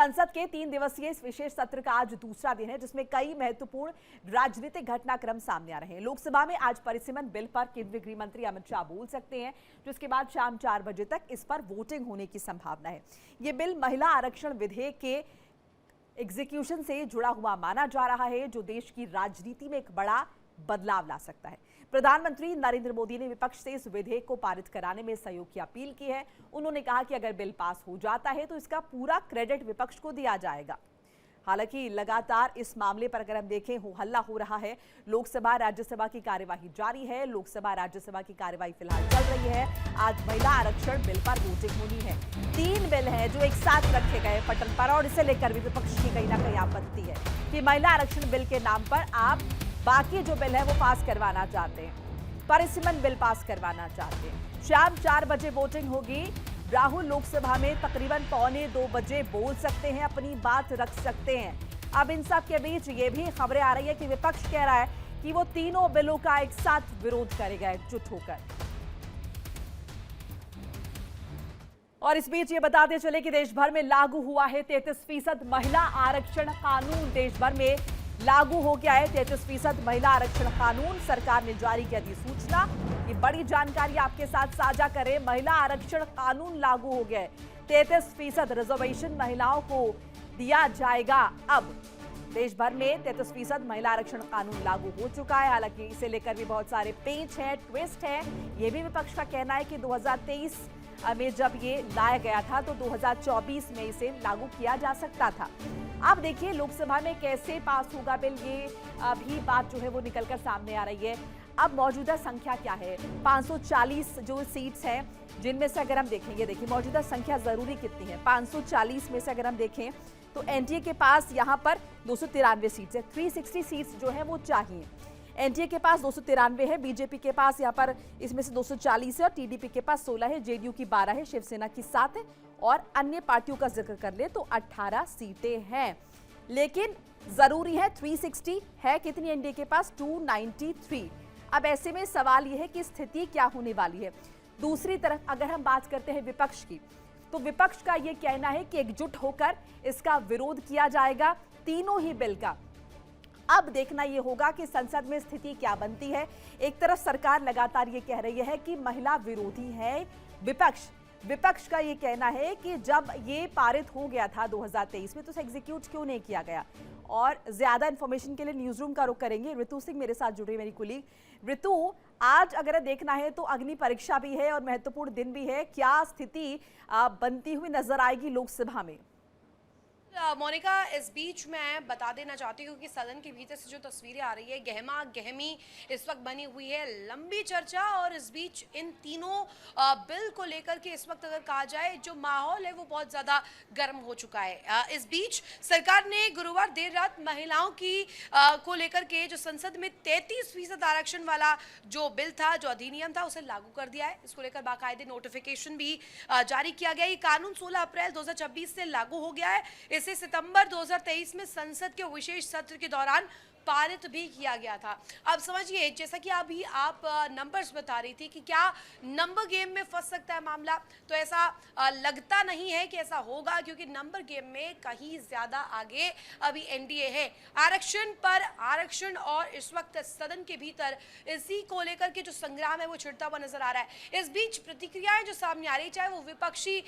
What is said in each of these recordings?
संसद के 3 दिवसीय इस विशेष सत्र का आज दूसरा दिन है, जिसमें कई महत्वपूर्ण राजनीतिक घटनाक्रम सामने आ रहे हैं। लोकसभा में आज परिसीमन बिल पर केंद्रीय गृह मंत्री अमित शाह बोल सकते हैं, जिसके बाद शाम 4 बजे तक इस पर वोटिंग होने की संभावना है। ये बिल महिला आरक्षण विधेयक के एग्जीक्यूशन से जुड़ा हुआ माना जा रहा है, जो देश की राजनीति में एक बड़ा बदलाव ला सकता है। प्रधानमंत्री नरेंद्र मोदी ने विपक्ष से इस विधेयक को पारित कराने में सहयोग की अपील की है। उन्होंने कहा कि अगर बिल पास हो जाता है तो इसका पूरा क्रेडिट विपक्ष को दिया जाएगा। हालांकि लगातार इस मामले पर अगर हम देखें हल्ला हो रहा है। लोकसभा राज्यसभा की कार्यवाही जारी है। लोकसभा राज्यसभा की कार्यवाही फिलहाल चल रही है। आज महिला आरक्षण बिल पर वोटिंग होनी है। 3 बिल हैं जो एक साथ रखे गए पटल पर, और इसे लेकर भी विपक्ष की कहीं ना कहीं आपत्ति है कि महिला आरक्षण बिल के नाम पर आप बाकी जो बिल है वो पास करवाना चाहते हैं, परिसीमन बिल पास करवाना चाहते हैं। शाम 4 बजे वोटिंग होगी। राहुल लोकसभा में तकरीबन 1:45 बजे बोल सकते हैं, अपनी बात रख सकते हैं। अब इन सब के बीच ये भी खबरें आ रही है कि विपक्ष कह रहा है कि वो तीनों बिलों का एक साथ विरोध करेगा एकजुट होकर। और इस बीच ये बताते चले कि देश भर में लागू हुआ है 33% महिला आरक्षण कानून। देश भर में लागू हो गया है 33% महिला आरक्षण कानून। सरकार ने जारी की अधिसूचना। ये बड़ी जानकारी आपके साथ साझा करें। महिला आरक्षण कानून लागू हो गया है। 33% रिजर्वेशन महिलाओं को दिया जाएगा। अब देश भर में 33% महिला आरक्षण कानून लागू हो चुका है। हालांकि इसे लेकर भी बहुत सारे पेंच हैं, ट्विस्ट है। ये भी विपक्ष का कहना है कि 2023 में जब ये लाया गया था तो 2024 में इसे लागू किया जा सकता था। अब देखिए लोकसभा में कैसे पास होगा बिल, ये भी बात जो है वो निकलकर सामने आ रही है। अब मौजूदा संख्या क्या है? 540 जो सीट्स हैं, जिनमें से अगर हम देखें, ये देखिए मौजूदा संख्या जरूरी कितनी है। 540 में से अगर हम देखें तो एनडीए के पास यहाँ पर 293 सीट्स है। 360 सीट्स जो है वो चाहिए। एनडीए के पास 293 है, बीजेपी के पास यहाँ पर इसमें से 240 है, और टीडीपी के पास 16 है, जेडीयू की 12 है, शिवसेना की 7 है, और अन्य पार्टियों का जिक्र कर ले तो 18 सीटें हैं। लेकिन जरूरी है 360 है कितनी एनडीए के पास? 293। अब ऐसे में सवाल यह है कि स्थिति क्या होने वाली है। दूसरी तरफ अगर हम बात करते हैं विपक्ष की, तो विपक्ष का यह कहना है कि एकजुट होकर इसका विरोध किया जाएगा, तीनों ही बिल का। अब देखना यह होगा कि संसद में स्थिति क्या बनती है। एक तरफ सरकार लगातार ये कह रही है कि महिला विरोधी है विपक्ष का ये कहना है कि जब ये पारित हो गया था 2023 में तो उसे एग्जीक्यूट क्यों नहीं किया गया। और ज्यादा इंफॉर्मेशन के लिए न्यूज रूम का रुख करेंगे। ऋतु सिंह मेरे साथ जुड़ी, मेरी कुलीग। ऋतु, आज अगर देखना है तो अग्नि परीक्षा भी है और महत्वपूर्ण दिन भी है। क्या स्थिति बनती हुई नजर आएगी लोकसभा में? मोनिका, इस बीच मैं बता देना चाहती हूँ कि सदन के भीतर से जो तस्वीरें आ रही है, गहमा गहमी इस वक्त बनी हुई है, लंबी चर्चा। और इस बीच इन तीनों बिल को लेकर के इस वक्त अगर कहा जाए जो माहौल है वो बहुत ज़्यादा गर्म हो चुका है। इस बीच सरकार ने गुरुवार देर रात महिलाओं की को लेकर के जो संसद में 33% आरक्षण वाला जो बिल था, जो अधिनियम था, उसे लागू कर दिया है। इसको लेकर बाकायदे नोटिफिकेशन भी जारी किया गया। ये कानून 16 अप्रैल 2026 से लागू हो गया है। इसे सितंबर 2023 में संसद के विशेष सत्र के दौरान पारित भी किया गया था। अब समझिए, जैसा कि अभी आप नंबर्स बता रही थी कि क्या नंबर गेम में फंस सकता है मामला, तो ऐसा लगता नहीं है कि ऐसा होगा, क्योंकि नंबर गेम में कहीं ज्यादा आगे अभी एनडीए है। आरक्षण पर आरक्षण और इस वक्त सदन के भीतर इसी को लेकर के जो संग्राम है वो छिड़ता हुआ नजर आ रहा है। इस बीच प्रतिक्रियाएं जो सामने आ रही, चाहे वो विपक्षी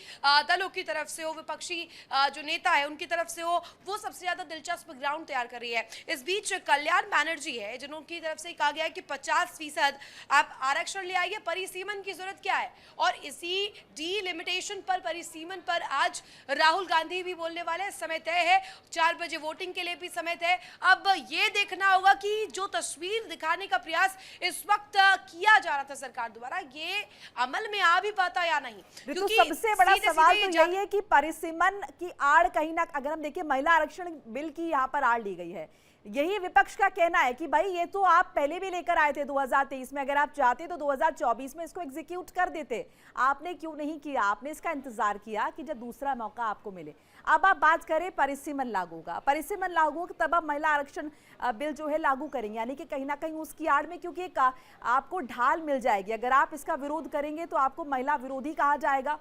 दलों की तरफ से हो, विपक्षी जो नेता है उनकी तरफ से हो, वो सबसे ज्यादा दिलचस्प ग्राउंड तैयार कर रही है। इस बीच कल्याण बैनर्जी है, जिनकी तरफ से कहा गया है कि 50% आप आरक्षण ले आइए, परिसीमन की जरूरत क्या है। और इसी डीलिमिटेशन पर, परिसीमन पर आज राहुल गांधी भी बोलने वाले हैं। समय तय है, 4 बजे वोटिंग के लिए भी समय तय। अब ये देखना होगा कि जो तस्वीर दिखाने का प्रयास इस वक्त किया जा रहा था सरकार द्वारा, ये अमल में आ भी पाता या नहीं। क्योंकि सबसे बड़ा सवाल तो यही है कि परिसीमन की आड़ कहीं ना, अगर हम देखिए महिला आरक्षण बिल की यहाँ पर आड़ ली गई है। यही विपक्ष का कहना है कि भाई ये तो आप पहले भी लेकर आए थे 2023 में, अगर आप चाहते तो 2024 में इसको एग्जीक्यूट कर देते। आपने क्यों नहीं किया? आपने इसका इंतजार किया कि जब दूसरा मौका आपको मिले। अब आप बात करें परिसीमन लागू का, परिसीमन लागू होगा तब आप महिला आरक्षण बिल जो है लागू करेंगे, यानी कि कहीं ना कहीं उसकी आड़ में, क्योंकि आपको ढाल मिल जाएगी। अगर आप इसका विरोध करेंगे तो आपको महिला विरोधी कहा जाएगा।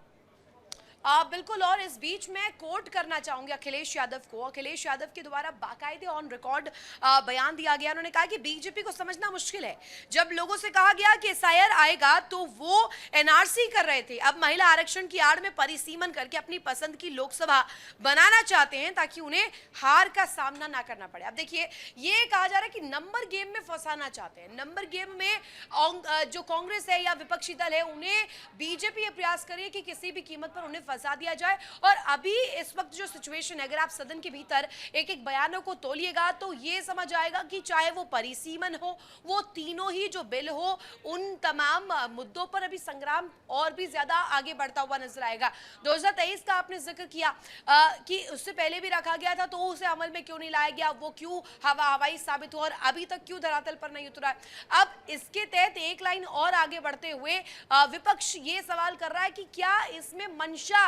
बिल्कुल। और इस बीच मैं कोट करना चाहूंगी अखिलेश यादव को। अखिलेश यादव के द्वारा बाकायदे ऑन रिकॉर्ड बयान दिया गया। उन्होंने कहा कि बीजेपी को समझना मुश्किल है। जब लोगों से कहा गया कि एसआईआर आएगा तो वो एनआरसी कर रहे थे, अब महिला आरक्षण की आड़ में परिसीमन करके अपनी पसंद की लोकसभा बनाना चाहते हैं ताकि उन्हें हार का सामना ना करना पड़े। अब देखिए, ये कहा जा रहा है कि नंबर गेम में फंसाना चाहते हैं। नंबर गेम में जो कांग्रेस है या विपक्षी दल है, उन्हें बीजेपी ये प्रयास करे कि किसी भी कीमत पर उन्हें फंसा दिया जाए। और अभी इस वक्त जो सिचुएशन है, अगर आप सदन के भीतर एक एक बयानों को तोलिएगा तो ये समझ आएगा कि चाहे वो परिसीमन हो, वो तीनों ही जो बिल हो, उन तमाम मुद्दों पर अभी संग्राम और भी ज्यादा आगे बढ़ता हुआ नजर आएगा। 2023 का आपने जिक्र किया कि उससे पहले भी रखा गया था, तो उसे अमल में क्यों नहीं लाया गया, वो क्यों हवाई साबित हुआ और अभी तक क्यों धरातल पर नहीं उतरा है। अब इसके तहत एक लाइन और आगे बढ़ते हुए विपक्ष ये सवाल कर रहा है कि क्या इसमें मंशा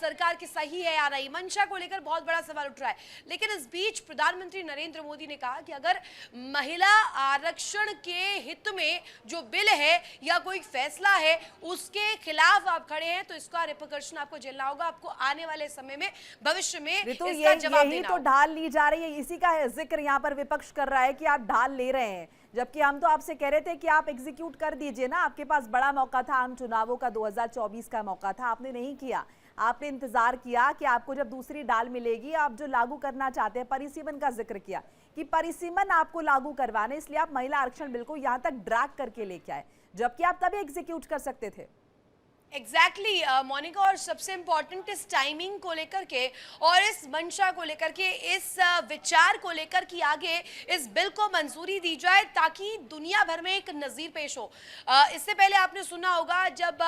सरकार की सही है या नहीं। मंशा को लेकर बहुत बड़ा सवाल उठ रहा है। लेकिन इस बीच प्रधानमंत्री नरेंद्र मोदी ने कहा कि अगर महिला आरक्षण के हित में जो बिल है या कोई फैसला है उसके खिलाफ आप खड़े हैं तो इसका रिपरकशन आपको झेलना होगा। आपको आने वाले समय में, भविष्य में इसका जवाब देना तो ढाल ली जा रही है। इसी का जिक्र यहाँ पर विपक्ष कर रहा है कि आप ढाल ले रहे हैं, जबकि हम तो आपसे कह रहे थे कि आप एग्जीक्यूट कर दीजिए ना। आपके पास बड़ा मौका था, आम चुनावों का 2024 का मौका था, आपने नहीं किया। आपने इंतजार किया कि आपको जब दूसरी डाल मिलेगी, आप जो लागू करना चाहते हैं, परिसीमन का जिक्र किया कि परिसीमन आपको लागू करवाने, इसलिए आप महिला आरक्षण बिल को यहां तक ड्रैग करके लेके आए, जबकि आप तभी एग्जीक्यूट कर सकते थे। एग्जैक्टली मोनिका, और सबसे इंपॉर्टेंट इस टाइमिंग को लेकर के और इस मंशा को लेकर के, इस विचार को लेकर कि आगे इस बिल को मंजूरी दी जाए ताकि दुनिया भर में एक नज़ीर पेश हो। इससे पहले आपने सुना होगा जब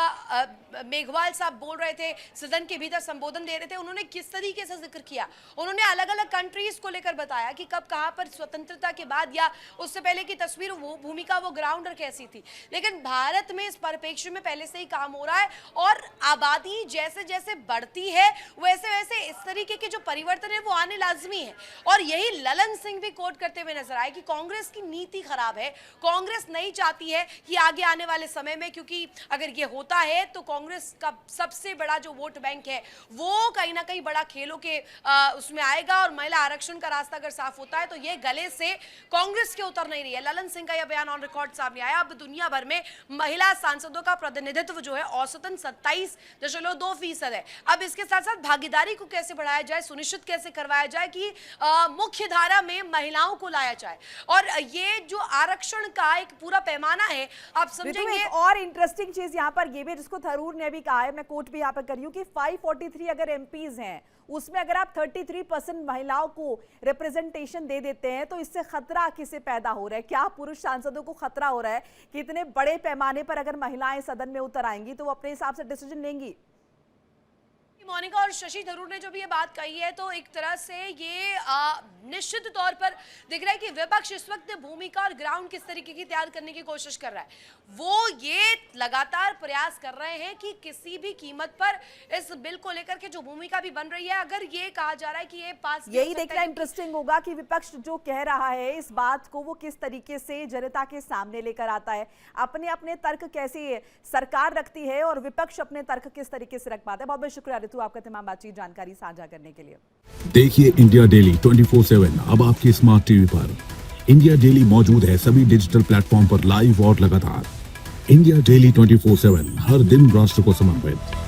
मेघवाल साहब बोल रहे थे, सदन के भीतर संबोधन दे रहे थे, उन्होंने किस तरीके से जिक्र किया। उन्होंने अलग अलग कंट्रीज को लेकर बताया कि कब कहाँ पर स्वतंत्रता के बाद या उससे पहले की तस्वीर, वो भूमिका, वो ग्राउंडर कैसी थी। लेकिन भारत में इस परिप्रेक्ष्य में पहले से ही काम हो रहा है और आबादी जैसे जैसे बढ़ती है वैसे वैसे इस तरीके के जो परिवर्तन है वो आने लाजमी है। और यही ललन सिंह भी कोट करते हुए नजर आए कि कांग्रेस की नीति खराब है, कांग्रेस नहीं चाहती है कि आगे आने वाले समय में, क्योंकि अगर ये होता है तो कांग्रेस का सबसे बड़ा जो वोट बैंक है वो कहीं ना कहीं बड़ा खेलों के उसमें आएगा और महिला आरक्षण का रास्ता अगर साफ होता है तो ये गले से कांग्रेस के उतर नहीं रही है। ललन सिंह का यह बयान ऑन रिकॉर्ड सामने आया। अब दुनिया भर में महिला सांसदों का प्रतिनिधित्व जो है औसतन 27.2% है। अब इसके साथ साथ भागीदारी को कैसे बढ़ाया जाए, सुनिश्चित कैसे करवाया जाए कि मुख्य धारा में महिलाओं को लाया जाए। और ये जो आरक्षण का एक पूरा पैमाना है, आप समझेंगे। एक और इंटरेस्टिंग चीज यहाँ पर ये भी, जिसको थरूर ने भी कहा है, मैं कोट भी यहाँ पर कर रही हूँ कि 543 अगर एमपीज हैं, उसमें अगर आप 33% महिलाओं को रिप्रेजेंटेशन दे देते हैं तो इससे खतरा किसे पैदा हो रहा है? क्या पुरुष सांसदों को खतरा हो रहा है कि इतने बड़े पैमाने पर अगर महिलाएं सदन में उतर आएंगी तो वो अपने हिसाब से डिसीजन लेंगी? मोनिका और शशि थरूर ने जो भी ये बात कही है तो एक तरह से ये निश्चित तौर पर दिख रहा है कि विपक्ष इस वक्त भूमिका और ग्राउंड किस तरीके की तैयार करने की कोशिश कर रहा है। वो ये लगातार प्रयास कर रहे हैं कि किसी भी कीमत पर इस बिल को लेकर के जो भूमिका भी बन रही है, अगर ये कहा जा रहा है कि ये पास, यही देखना इंटरेस्टिंग होगा कि विपक्ष जो कह रहा है इस बात को वो किस तरीके से जनता के सामने लेकर आता है, अपने अपने तर्क कैसे सरकार रखती है और विपक्ष अपने तर्क किस तरीके से रख पाता है। बहुत बहुत शुक्रिया ऋतु, आपका तमाम बातचीत जानकारी साझा करने के लिए। देखिए इंडिया डेली 24/7 अब आपके स्मार्ट टीवी पर। इंडिया डेली मौजूद है सभी डिजिटल प्लेटफॉर्म पर लाइव और लगातार। इंडिया डेली 24/7 हर दिन राष्ट्र को समर्पित।